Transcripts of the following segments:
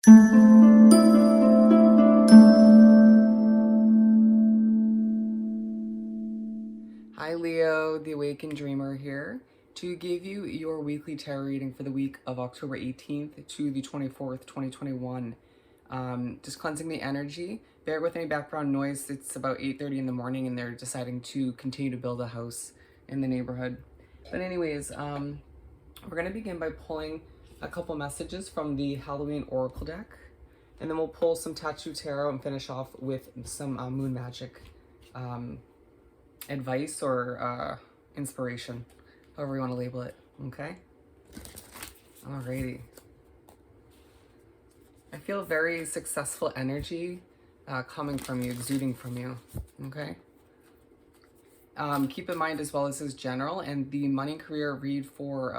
Hi Leo, the Awakened Dreamer here to give you your weekly tarot reading for the week of October 18th to the 24th, 2021. Just cleansing the energy. Bear with any background noise. It's about 8:30 in the morning and they're deciding to continue to build a house in the neighborhood. But anyways, we're going to begin by pulling a couple messages from the Halloween Oracle deck. And then we'll pull some Tattoo Tarot and finish off with some Moon Magic advice or inspiration, however you want to label it. Okay? Alrighty. I feel very successful energy coming from you, exuding from you. Okay? Keep in mind as well, this is general, and the money career read for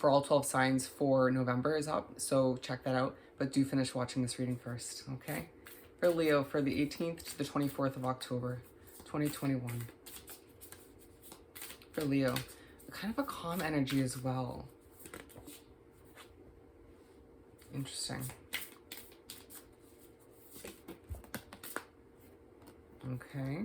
all 12 signs for November is up, so check that out. But do finish watching this reading first, okay? For Leo, for the 18th to the 24th of October, 2021. For Leo, kind of a calm energy as well. Interesting. Okay.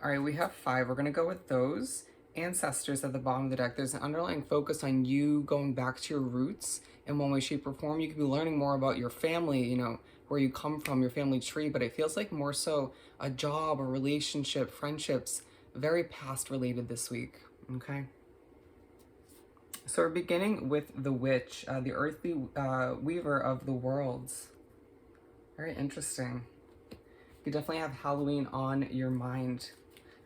All right, we have 5. We're going to go with those. Ancestors at the bottom of the deck. There's an underlying focus on you going back to your roots in one way, shape, or form. You could be learning more about your family, you know, where you come from, your family tree, but it feels like more so a job, a relationship, friendships, very past related this week, okay? So we're beginning with the Witch, the earthly weaver of the worlds. Very interesting. You definitely have Halloween on your mind.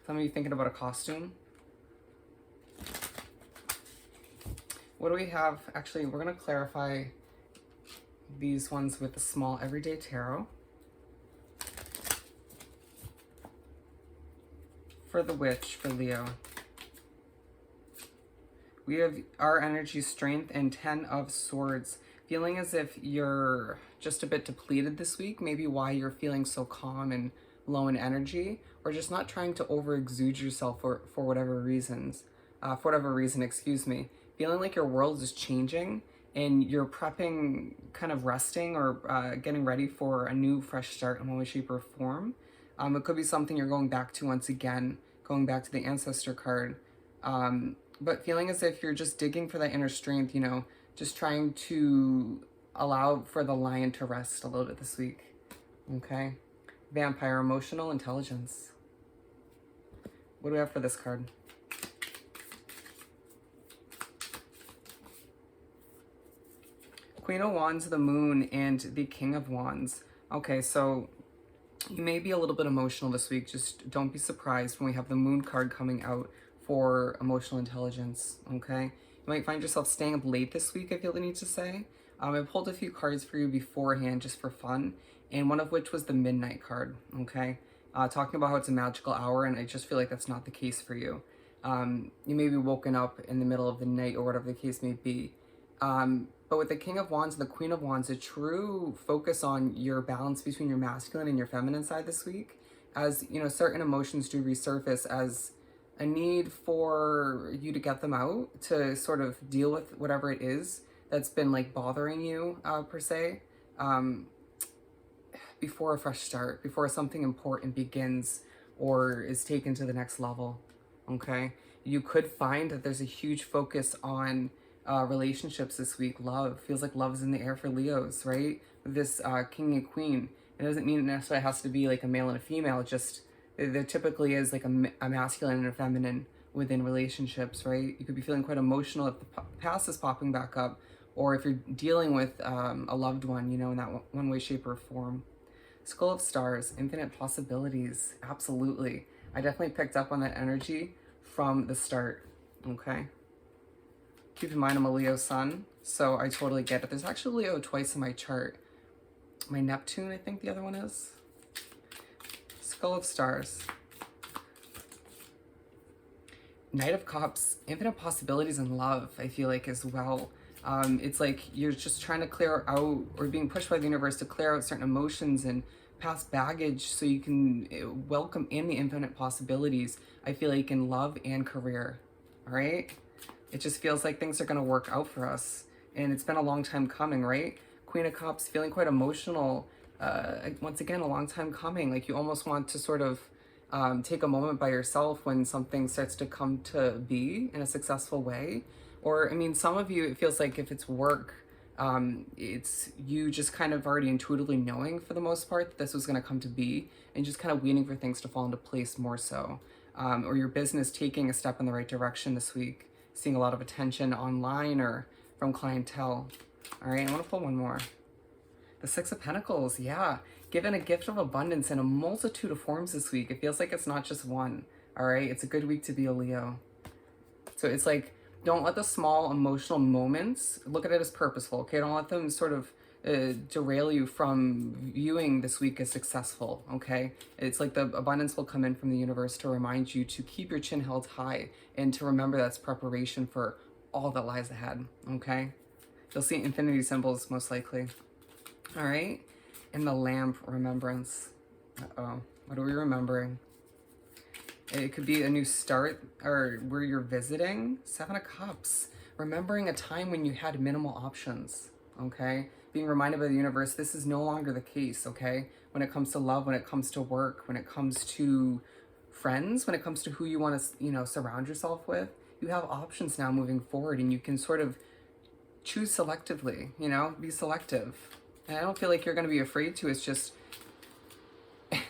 Some of you thinking about a costume. What do we have? Actually, we're going to clarify these ones with the small everyday tarot. For the Witch, for Leo, we have our energy, strength, and 10 of Swords. Feeling as if you're just a bit depleted this week, maybe why you're feeling so calm and low in energy, or just not trying to over exude yourself for whatever reasons, excuse me. Feeling like your world is changing and you're prepping, kind of resting or getting ready for a new fresh start in one way, shape, or form. It could be something you're going back to once again, going back to the Ancestor card. But feeling as if you're just digging for that inner strength, you know, just trying to allow for the lion to rest a little bit this week. Okay? Vampire, emotional intelligence. What do we have for this card? Queen of Wands, the Moon, and the King of Wands. Okay, so you may be a little bit emotional this week. Just don't be surprised when we have the Moon card coming out for emotional intelligence, okay? You might find yourself staying up late this week, I feel the need to say. I pulled a few cards for you beforehand just for fun, and one of which was the Midnight card, okay? Talking about how it's a magical hour, and I just feel like that's not the case for you. You may be woken up in the middle of the night or whatever the case may be. But with the King of Wands and the Queen of Wands, a true focus on your balance between your masculine and your feminine side this week, as, you know, certain emotions do resurface as a need for you to get them out, to sort of deal with whatever it is that's been like bothering you, per se, before a fresh start, before something important begins or is taken to the next level, okay? You could find that there's a huge focus on relationships this week. Love feels like love is in the air for Leos, right? This king and queen. It doesn't mean it necessarily has to be like a male and a female. Just there typically is like a masculine and a feminine within relationships, right? You could be feeling quite emotional if the past is popping back up, or if you're dealing with a loved one, you know, in that one way, shape, or form. Skull of Stars, infinite possibilities. Absolutely. I definitely picked up on that energy from the start, okay? Keep in mind I'm a Leo sun, so I totally get it. There's actually Leo twice in my chart. My Neptune, I think the other one is. Skull of Stars. Knight of Cups, infinite possibilities in love, I feel like, as well. It's like you're just trying to clear out, or being pushed by the universe to clear out certain emotions and past baggage so you can welcome in the infinite possibilities, I feel like, in love and career, all right? It just feels like things are going to work out for us. And it's been a long time coming, right? Queen of Cups, feeling quite emotional. Once again, a long time coming. Like you almost want to sort of take a moment by yourself when something starts to come to be in a successful way. Or, I mean, some of you, it feels like if it's work, it's you just kind of already intuitively knowing for the most part that this was going to come to be and just kind of waiting for things to fall into place more so. Or your business taking a step in the right direction this week, seeing a lot of attention online or from clientele. All right, I want to pull one more. The Six of Pentacles, yeah. Given a gift of abundance in a multitude of forms this week. It feels like it's not just one, all right? It's a good week to be a Leo. So it's like, don't let the small emotional moments, look at it as purposeful, okay? Don't let them sort of derail you from viewing this week as successful, okay? It's like the abundance will come in from the universe to remind you to keep your chin held high and to remember that's preparation for all that lies ahead, okay? You'll see infinity symbols most likely. All right, and the lamp, remembrance. Uh-oh, what are we remembering? It could be a new start or where you're visiting. Seven of Cups, remembering a time when you had minimal options, okay? Being reminded by the universe, this is no longer the case, okay? When it comes to love, when it comes to work, when it comes to friends, when it comes to who you want to, surround yourself with, you have options now moving forward and you can sort of choose selectively, be selective. And I don't feel like you're going to be afraid to. It's just,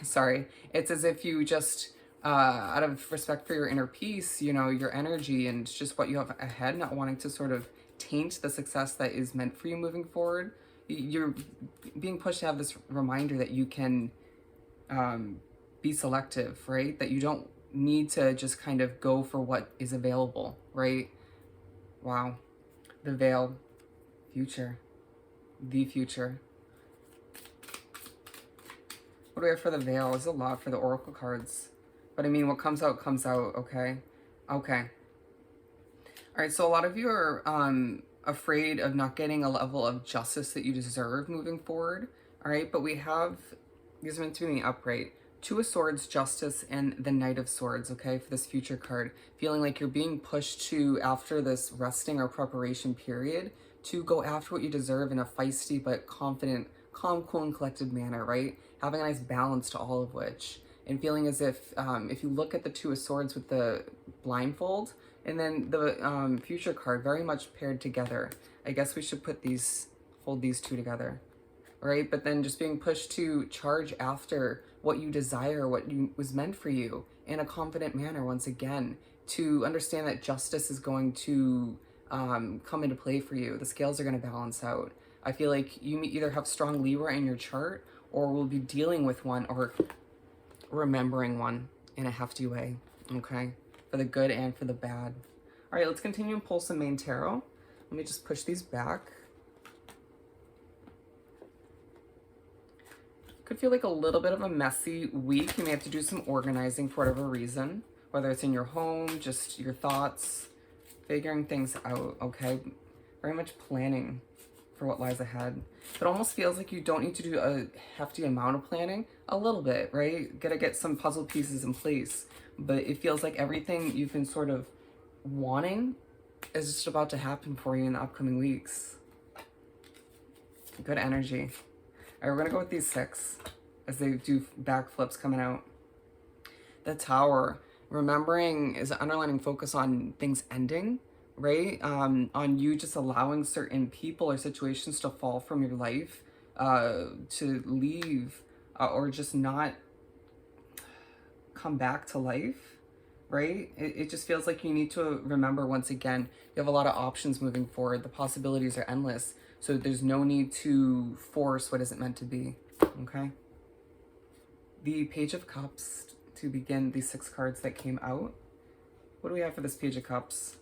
sorry, it's as if you just, out of respect for your inner peace, your energy and just what you have ahead, not wanting to sort of taint the success that is meant for you moving forward. You're being pushed to have this reminder that you can be selective, right? That you don't need to just kind of go for what is available, right? Wow. The Veil, future. The future. What do we have for the Veil? There's a lot for the Oracle cards. But I mean, what comes out, okay? Okay. All right, so a lot of you are afraid of not getting a level of justice that you deserve moving forward. All right, but we have, these are meant to be in the upright. Two of Swords, Justice, and the Knight of Swords, okay, for this future card. Feeling like you're being pushed to, after this resting or preparation period, to go after what you deserve in a feisty but confident, calm, cool, and collected manner, right? Having a nice balance to all of which. And feeling as if you look at the Two of Swords with the blindfold, and then the future card very much paired together. I guess we should hold these two together, right? But then just being pushed to charge after what you desire, what was meant for you in a confident manner once again, to understand that justice is going to come into play for you. The scales are going to balance out. I feel like you either have strong Libra in your chart or will be dealing with one or remembering one in a hefty way, okay? For the good and for the bad. All right, let's continue and pull some main tarot. Let me just push these back. Could feel like a little bit of a messy week. You may have to do some organizing for whatever reason, whether it's in your home, just your thoughts, figuring things out, okay? Very much planning for what lies ahead. It almost feels like you don't need to do a hefty amount of planning, a little bit, right? Gotta get some puzzle pieces in place, but it feels like everything you've been sort of wanting is just about to happen for you in the upcoming weeks. Good energy. All right, we're gonna go with these six as they do backflips coming out. The Tower, remembering is an underlining focus on things ending, right? On you just allowing certain people or situations to fall from your life, to leave, or just not come back to life, right? It just feels like you need to remember once again, you have a lot of options moving forward. The possibilities are endless. So there's no need to force what isn't meant to be, okay? The Page of Cups to begin these six cards that came out. What do we have for this Page of Cups?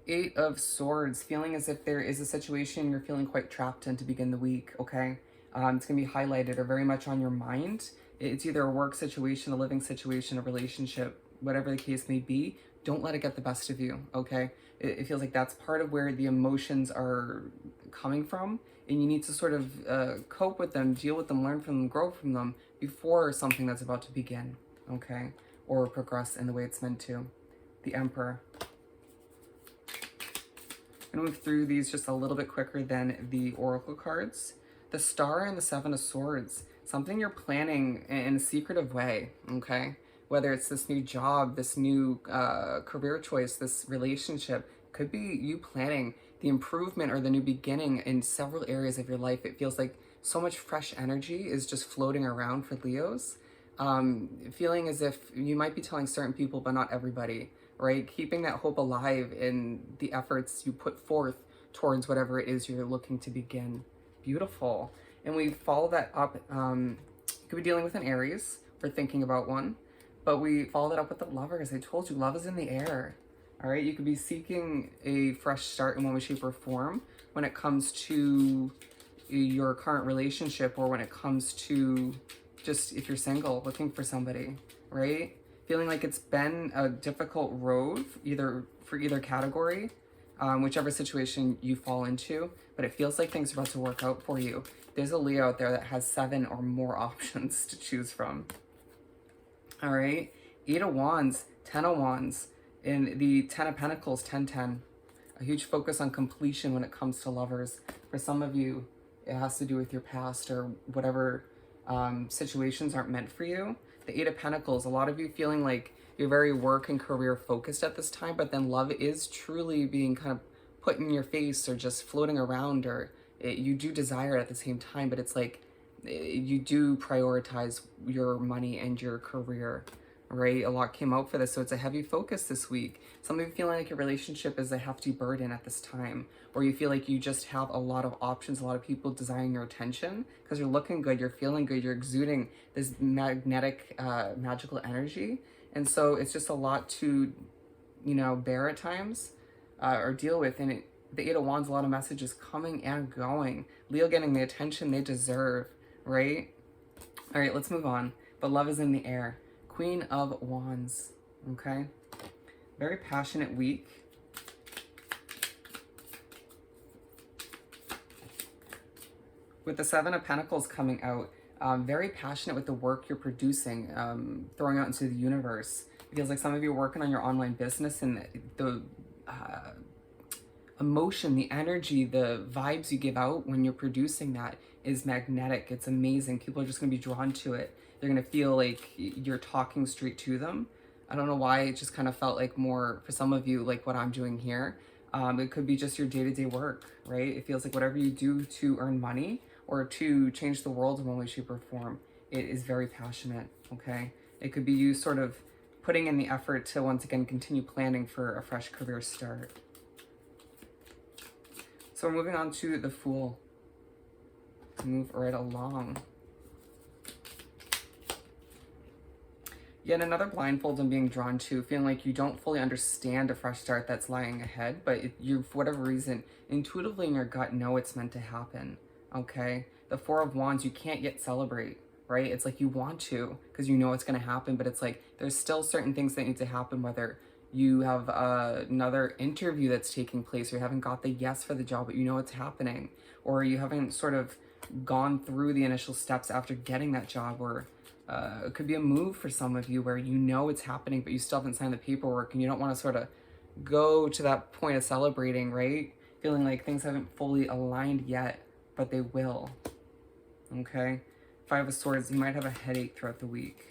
Eight of Swords, feeling as if there is a situation you're feeling quite trapped in to begin the week, okay? It's going to be highlighted or very much on your mind. It's either a work situation, a living situation, a relationship, whatever the case may be. Don't let it get the best of you, okay? It feels like that's part of where the emotions are coming from, and you need to sort of cope with them, deal with them, learn from them, grow from them before something that's about to begin, okay? Or progress in the way it's meant to. The Emperor. I'm going to move through these just a little bit quicker than the oracle cards. The Star and the Seven of Swords, something you're planning in a secretive way, okay? Whether it's this new job, this new career choice, this relationship, could be you planning the improvement or the new beginning in several areas of your life. It feels like so much fresh energy is just floating around for Leos. Feeling as if you might be telling certain people, but not everybody, right? Keeping that hope alive in the efforts you put forth towards whatever it is you're looking to begin. Beautiful. And we follow that up. You could be dealing with an Aries for thinking about one, but we follow that up with the Lovers. I told you, love is in the air. All right. You could be seeking a fresh start in one way, shape, or form when it comes to your current relationship, or when it comes to just if you're single, looking for somebody, right? Feeling like it's been a difficult road, for either category, whichever situation you fall into, but it feels like things are about to work out for you. There's a Leo out there that has 7 or more options to choose from. All right, 8 of Wands, 10 of Wands, and the 10 of Pentacles, 10-10. A huge focus on completion when it comes to lovers. For some of you, it has to do with your past or whatever situations aren't meant for you. The 8 of Pentacles, a lot of you feeling like you're very work and career focused at this time, but then love is truly being kind of put in your face or just floating around, or you do desire it at the same time, but it's like you do prioritize your money and your career, right? A lot came out for this, so it's a heavy focus this week. Some of you feeling like your relationship is a hefty burden at this time, or you feel like you just have a lot of options, a lot of people desiring your attention because you're looking good, you're feeling good, you're exuding this magnetic, magical energy. And so it's just a lot to, bear at times or deal with. And the 8 of Wands, a lot of messages coming and going. Leo getting the attention they deserve, right? All right, let's move on. But love is in the air. Queen of Wands, okay? Very passionate week. With the 7 of Pentacles coming out, very passionate with the work you're producing, throwing out into the universe. It feels like some of you are working on your online business, and the emotion, the energy, the vibes you give out when you're producing that is magnetic. It's amazing. People are just going to be drawn to it. They're going to feel like you're talking straight to them. I don't know why, it just kind of felt like more for some of you like what I'm doing here. It could be just your day-to-day work, right? It feels like whatever you do to earn money or to change the world in one way, shape, or form, it is very passionate, okay? It could be you sort of putting in the effort to once again continue planning for a fresh career start. So we're moving on to the Fool. Move right along. Yet another blindfold I'm being drawn to, feeling like you don't fully understand a fresh start that's lying ahead, but you, for whatever reason, intuitively in your gut know it's meant to happen, okay? The 4 of Wands, you can't yet celebrate, right? It's like you want to because you know it's going to happen, but it's like there's still certain things that need to happen, whether you have another interview that's taking place, or you haven't got the yes for the job, but you know it's happening, or you haven't sort of gone through the initial steps after getting that job, or it could be a move for some of you where you know it's happening, but you still haven't signed the paperwork and you don't want to sort of go to that point of celebrating, right? Feeling like things haven't fully aligned yet, but they will, okay? 5 of Swords, you might have a headache throughout the week.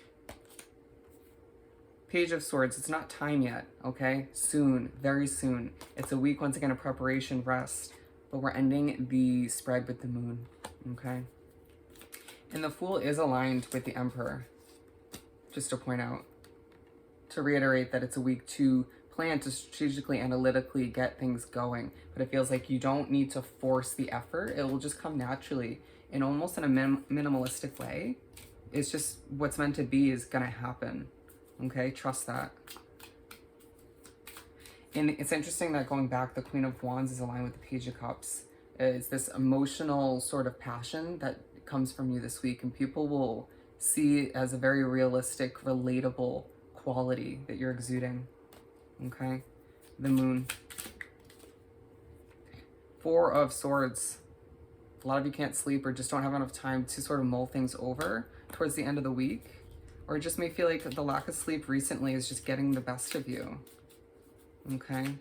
Page of Swords, it's not time yet, okay? Soon, very soon. It's a week, once again, of preparation, rest, but we're ending the spread with the moon, okay? And the Fool is aligned with the Emperor, just to point out, to reiterate that it's a week to plan to strategically, analytically get things going, but it feels like you don't need to force the effort. It will just come naturally in almost in a minimalistic way. It's just what's meant to be is gonna happen, okay? Trust that. And it's interesting that going back, the Queen of Wands is aligned with the Page of Cups. It's this emotional sort of passion that comes from you this week, and people will see it as a very realistic, relatable quality that you're exuding, okay? The Moon. 4 of Swords. A lot of you can't sleep or just don't have enough time to sort of mull things over towards the end of the week, or it just may feel like the lack of sleep recently is just getting the best of you, okay?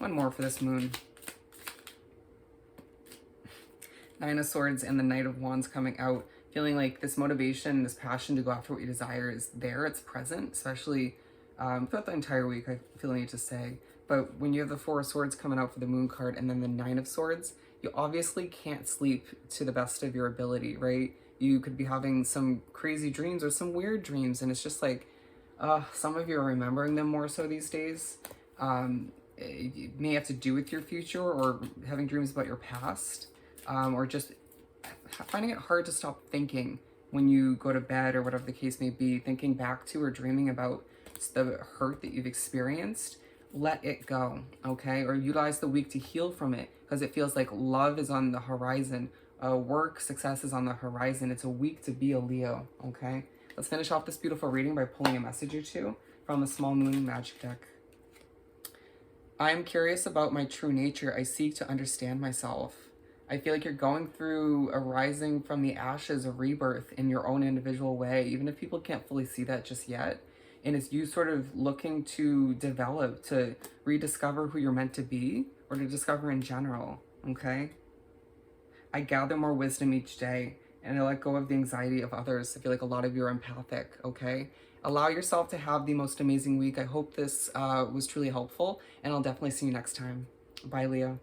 One more for this moon. Nine of Swords and the Knight of Wands coming out. Feeling like this motivation, this passion to go after what you desire is there. It's present, especially throughout the entire week, I feel the need to say. But when you have the Four of Swords coming out for the Moon card and then the Nine of Swords, you obviously can't sleep to the best of your ability, right? You could be having some crazy dreams or some weird dreams, and it's just like, some of you are remembering them more so these days. It may have to do with your future or having dreams about your past, or just finding it hard to stop thinking when you go to bed or whatever the case may be, thinking back to or dreaming about the hurt that you've experienced. Let it go, okay? Or utilize the week to heal from it, because it feels like love is on the horizon. Work, success is on the horizon. It's a week to be a Leo, okay? Let's finish off this beautiful reading by pulling a message or two from the Small Moon Magic deck. I am curious about my true nature. I seek to understand myself. I feel like you're going through a rising from the ashes, a rebirth in your own individual way, even if people can't fully see that just yet. And it's you sort of looking to develop, to rediscover who you're meant to be, or to discover in general, okay? I gather more wisdom each day, and I let go of the anxiety of others. I feel like a lot of you are empathic, okay? Allow yourself to have the most amazing week. I hope this was truly helpful, and I'll definitely see you next time. Bye, Leo.